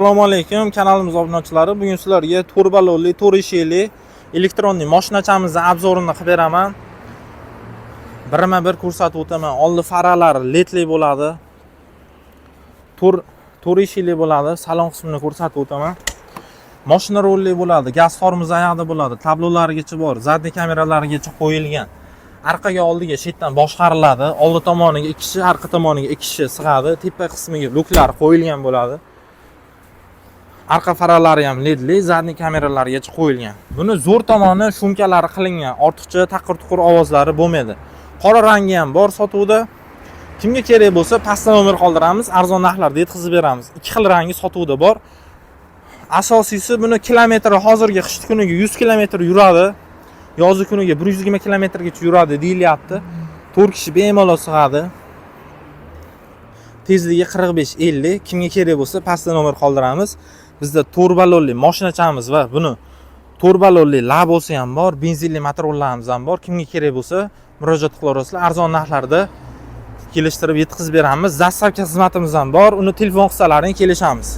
Assalomu alaykum, kanalimiz obunachilari. Bugun sizlarga turbaloli, 4 eshikli elektronli mashinachamizni obzorini qilib beraman. Birma-bir ko'rsatib o'taman. Oldi faralari ledli bo'ladi. 4 eshikli bo'ladi. Salon qismini ko'rsatib o'taman. Mashina rolli bo'ladi. Gaz tormozi oyog'ida bo'ladi. Tablolarigacha bor. Zadniy kameralarigacha qo'yilgan. Arqaga oldiga chetdan boshqariladi. Oldi tomoniga 2 kishi, orqa tomoniga 2 kishi sig'adi. Tepa qismiga bloklar qo'yilgan bo'ladi. Arqa faralari ham ledli, zadniy kameralarigacha qo'yilgan. Buni zo'r tomoni shumkalari qilingan. Ortiqcha taqir-tuqur ovozlari bo'lmaydi. Qora rangi ham bor sotuvda. Kimga kerak bo'lsa, pastda nomer qoldiramiz, arzon narxlarda yetkazib beramiz. 2 xil rangi sotuvda bor. Asosiysi buni kilometri hozirgi qish kuniga 100 kilometr yuradi. Yozi kuniga 120 kilometrgacha yuradi deyilyapti. 4 kishi bemalol sig'adi. Tezligi 45-50. Kimga kerak bo'lsa, pastda nomer qoldiramiz. Bizda turbaloli mashinachamiz va buni turbaloli labosi ham bor, benzinli motorlarimiz ham bor. Kimga kerak bo'lsa, murojaat qilaverasizlar. Arzon narxlarda kelishtirib yetkazib beramiz. Zastavka xizmatimiz ham bor. Uni telefon qilsalaring kelishamiz.